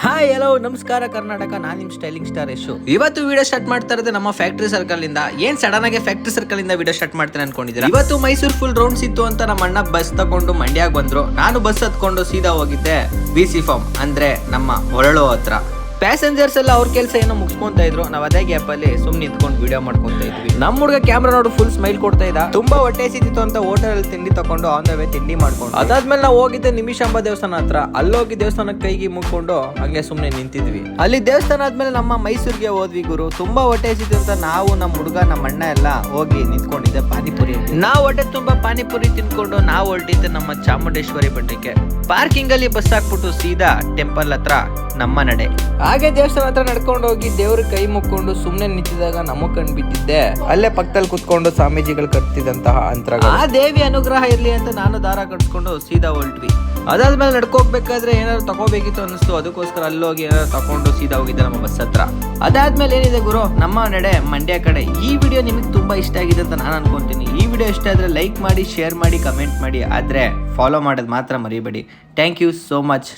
Hi hello ನಮಸ್ಕಾರ ಕರ್ನಾಟಕ, ನಾನು ನಿಮ್ಮ ಸ್ಟೈಲಿಂಗ್ ಸ್ಟಾರ್ ಯಶು. ಇವತ್ತು ವಿಡಿಯೋ ಸ್ಟಾರ್ಟ್ ಮಾಡ್ತಾ ಇರೋದು ನಮ್ಮ ಫ್ಯಾಕ್ಟ್ರಿ ಸರ್ಕಲ್ ಇಂದ. ಏನ್ ಸಡನ್ ಆಗಿ ಫ್ಯಾಕ್ಟ್ರಿ ಸರ್ಕಲ್ ಇಂದ ವಿಡಿಯೋ ಸ್ಟಾರ್ಟ್ ಮಾಡ್ತೇನೆ ಅನ್ಕೊಂಡಿದ್ದೀರಾ? ಇವತ್ತು ಮೈಸೂರು ಫುಲ್ ರೌಂಡ್ಸ್ ಇತ್ತು ಅಂತ ನಮ್ಮ ಅಣ್ಣ ಬಸ್ ತಕೊಂಡು ಮಂಡ್ಯಾಗ ಬಂದ್ರು. ನಾನು ಬಸ್ ಹತ್ಕೊಂಡು ಸೀದಾ ಹೋಗಿದ್ದೆ BC ಫಾರ್ಮ್, ಅಂದ್ರೆ ನಮ್ಮ ಹೊರಳೋ ಹತ್ರ. ಪ್ಯಾಸೆಂಜರ್ಸ್ ಎಲ್ಲ ಅವ್ರ ಕೆಲಸ ಏನೋ ಮುಗಿಸ್ಕೊಂತ ಇದ್ರು. ನಾವ್ ಅದೇ ಗ್ಯಾಪ್ ಅಲ್ಲಿ ಸುಮ್ನೆ ನಿಂತ್ಕೊಂಡು ವಿಡಿಯೋ ಮಾಡ್ಕೊಂತ ಇದ್ವಿ. ನಮ್ಮ ಹುಡುಗ ಕ್ಯಾಮ್ರಾ ನೋಡಿ ಫುಲ್ ಸ್ಮೈಲ್ ಕೊಡ್ತಾ ಇದ್ದ. ತುಂಬಾ ಹೊಟ್ಟೆ ಹಸಿತಿತ್ತು ಅಂತ ಹೋಟೆಲ್ ಅಲ್ಲಿ ತಿಂಡಿ ತಕೊಂಡು ಆನ್ ದ ವೇ ತಿಂಡಿ ಮಾಡ್ಕೊಂಡು ಅದಾದ್ಮೇಲೆ ನಾವು ಹೋಗಿದ್ದೆ ನಿಮಿಷಾಂಬ ದೇವಸ್ಥಾನ ಹತ್ರ. ಅಲ್ಲೋಗಿ ದೇವಸ್ಥಾನಕ್ಕೆ ಕೈಗೆ ಮುಗ್ಕೊಂಡು ಹಂಗೆ ಸುಮ್ನೆ ನಿಂತಿದ್ವಿ. ಅಲ್ಲಿ ದೇವಸ್ಥಾನ ಆದ್ಮೇಲೆ ನಮ್ಮ ಮೈಸೂರಿಗೆ ಹೋದ್ವಿ ಗುರು. ತುಂಬಾ ಹೊಟ್ಟೆ ಹಸಿತು ಅಂತ ನಾವು ನಮ್ಮ ಹುಡುಗ ನಮ್ಮ ಅಣ್ಣ ಎಲ್ಲ ಹೋಗಿ ನಿಂತ್ಕೊಂಡಿದ್ದೆ ಪಾನಿಪುರಿ. ನಾವು ಹೊಟ್ಟೆ ತುಂಬಾ ಪಾನಿಪುರಿ ತಿನ್ಕೊಂಡು ನಾವು ಹೊರಟಿದ್ದೆ ನಮ್ಮ ಚಾಮುಂಡೇಶ್ವರಿ ಬೆಟ್ಟಕ್ಕೆ. ಪಾರ್ಕಿಂಗ್ ಅಲ್ಲಿ ಬಸ್ ಹಾಕ್ಬಿಟ್ಟು ಸೀದಾ ಟೆಂಪಲ್ ಹತ್ರ ನಮ್ಮ ನಡೆ. ಹಾಗೆ ದೇವಸ್ಥಾನ ಹತ್ರ ನಡ್ಕೊಂಡು ಹೋಗಿ ದೇವ್ರ ಕೈ ಮುಕ್ಕೊಂಡು ಸುಮ್ನೆ ನಿಂತಿದಾಗ ನಮಗ್ ಕಂಡು ಬಿಟ್ಟಿದ್ದೆ ಅಲ್ಲೇ ಪಕ್ಕದಲ್ಲಿ ಕುತ್ಕೊಂಡು ಸ್ವಾಮೀಜಿಗಳು ಕಟ್ತಿದಂತಹ ಅಂತರ. ಆ ದೇವಿ ಅನುಗ್ರಹ ಇರ್ಲಿ ಅಂತ ನಾನು ದಾರ ಕಟ್ಸ್ಕೊಂಡು ಸೀದಾ ಹೊರಟ್ವಿ. ಅದಾದ್ಮೇಲೆ ನಡ್ಕೋಗ್ಬೇಕಾದ್ರೆ ಏನಾದ್ರು ತಗೋಬೇಕಿತ್ತು ಅನ್ನಿಸ್ತು. ಅದಕ್ಕೋಸ್ಕರ ಅಲ್ಲೋಗಿ ಏನಾದ್ರು ತಕೊಂಡು ಸೀದಾ ಹೋಗಿದ್ದೆ ನಮ್ಮ ಬಸ್ ಹತ್ರ. ಅದಾದ್ಮೇಲೆ ಏನಿದೆ ಗುರು, ನಮ್ಮ ನಡೆ ಮಂಡ್ಯ ಕಡೆ. ಈ ವಿಡಿಯೋ ನಿಮಗೆ ತುಂಬಾ ಇಷ್ಟ ಆಗಿದೆ ಅಂತ ನಾನು ಅನ್ಕೊಂತೀನಿ. ಈ ವಿಡಿಯೋ ಇಷ್ಟ ಆದ್ರೆ ಲೈಕ್ ಮಾಡಿ, ಶೇರ್ ಮಾಡಿ, ಕಮೆಂಟ್ ಮಾಡಿ. ಆದ್ರೆ ಫಾಲೋ ಮಾಡೋದು ಮಾತ್ರ ಮರಿಬೇಡಿ. Thank you so much.